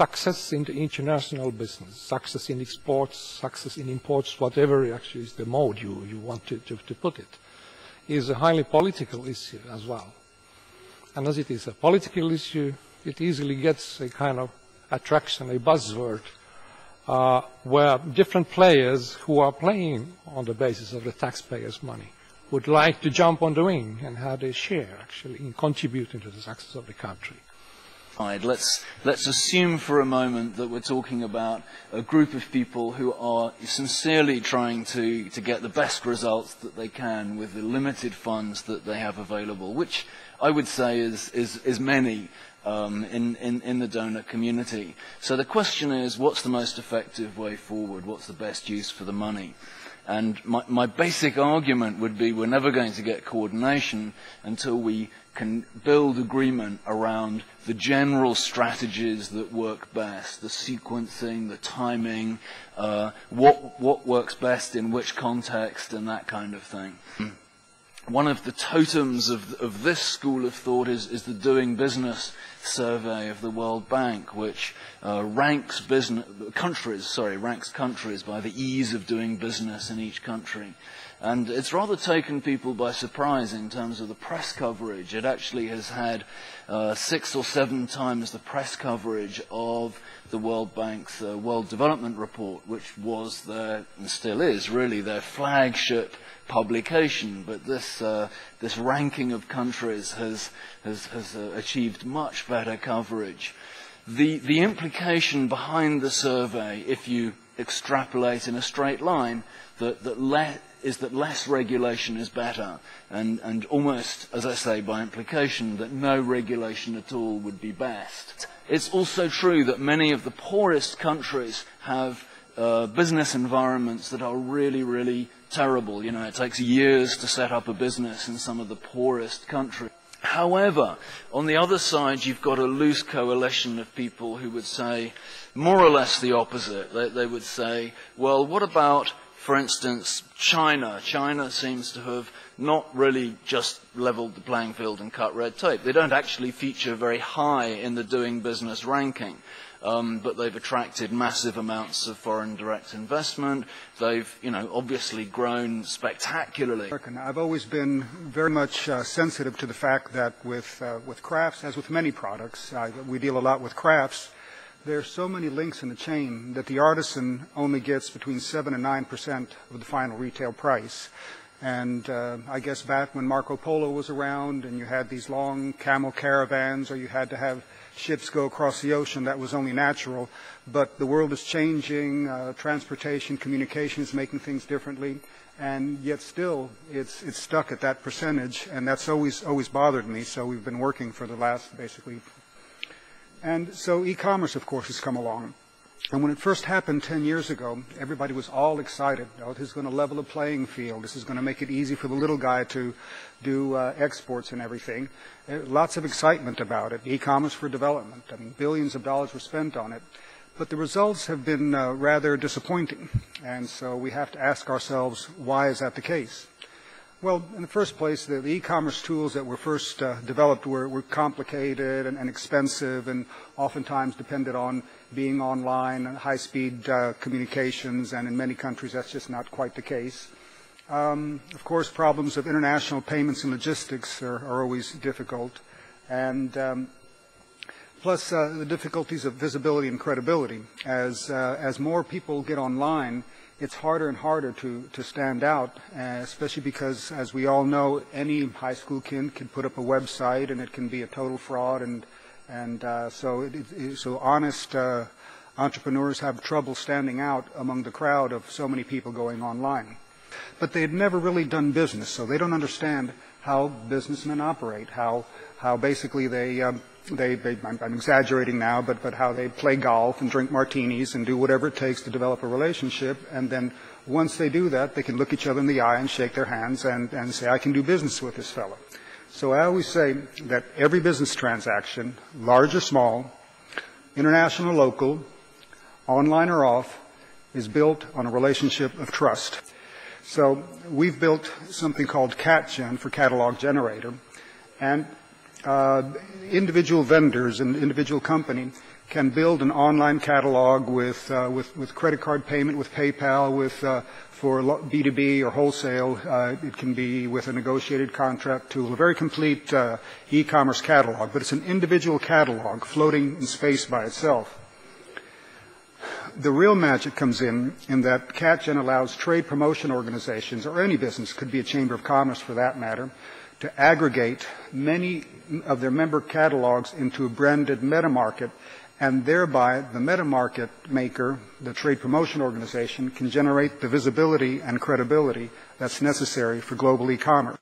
success in the international business, success in exports, success in imports, whatever actually is the mode you want to put it, is a highly political issue as well. And as it is a political issue, it easily gets a kind of attraction, a buzzword, where different players who are playing on the basis of the taxpayers' money would like to jump on the wing and have their share actually in contributing to the success of the country. Let's assume for a moment that we're talking about a group of people who are sincerely trying to get the best results that they can with the limited funds that they have available, which I would say is many in the donor community. So the question is, what's the most effective way forward? What's the best use for the money? And my basic argument would be we're never going to get coordination until we can build agreement around the general strategies that work best, the sequencing, the timing, what works best in which context, and that kind of thing. One of the totems of this school of thought is the Doing Business survey of the World Bank, which ranks countries by the ease of doing business in each country. And it's rather taken people by surprise in terms of the press coverage. It actually has had 6 or 7 times the press coverage of the World Bank's World Development Report, which was their, and still is really, their flagship publication. But this ranking of countries has achieved much better coverage. The implication behind the survey, if you extrapolate in a straight line, is that less regulation is better, and almost, as I say, by implication, that no regulation at all would be best. It's also true that many of the poorest countries have business environments that are really, really terrible. You know, it takes years to set up a business in some of the poorest countries. However, on the other side, you've got a loose coalition of people who would say more or less the opposite. They would say, well, what about, for instance, China? China seems to have not really just leveled the playing field and cut red tape. They don't actually feature very high in the Doing Business ranking. But they've attracted massive amounts of foreign direct investment. They've, obviously grown spectacularly. I've always been very much sensitive to the fact that with crafts, as with many products, we deal a lot with crafts. There are so many links in the chain that the artisan only gets between 7 and 9% of the final retail price. And I guess back when Marco Polo was around and you had these long camel caravans, or you had to have ships go across the ocean, that was only natural. But the world is changing, transportation, communication is making things differently, and yet still it's stuck at that percentage, and that's always bothered me. So we've been working for the last, basically. And so e-commerce, of course, has come along. And when it first happened 10 years ago, everybody was all excited. Oh, this is going to level the playing field. This is going to make it easy for the little guy to do exports and everything. Lots of excitement about it. E-commerce for development. I mean, billions of dollars were spent on it. But the results have been rather disappointing. And so we have to ask ourselves, why is that the case? Well, in the first place, the e-commerce tools that were first developed were complicated and expensive, and oftentimes depended on being online and high-speed communications, and in many countries that's just not quite the case. Of course, problems of international payments and logistics are always difficult, and plus the difficulties of visibility and credibility. As more people get online, it's harder and harder to stand out, especially because, as we all know, any high school kid can put up a website and it can be a total fraud, and so honest entrepreneurs have trouble standing out among the crowd of so many people going online. But they had never really done business, so they don't understand how businessmen operate, how basically I'm exaggerating now, but how they play golf and drink martinis and do whatever it takes to develop a relationship, and then once they do that, they can look each other in the eye and shake their hands and say, I can do business with this fellow. So I always say that every business transaction, large or small, international or local, online or off, is built on a relationship of trust. So we've built something called CatGen for Catalog Generator, and individual vendors and individual company can build an online catalog with credit card payment, with PayPal, for B2B or wholesale. It can be with a negotiated contract tool, a very complete e-commerce catalog, but it's an individual catalog floating in space by itself. The real magic comes in that CatGen allows trade promotion organizations, or any business, could be a chamber of commerce for that matter, to aggregate many of their member catalogs into a branded meta market, and thereby the meta market maker, the trade promotion organization, can generate the visibility and credibility that's necessary for global e-commerce.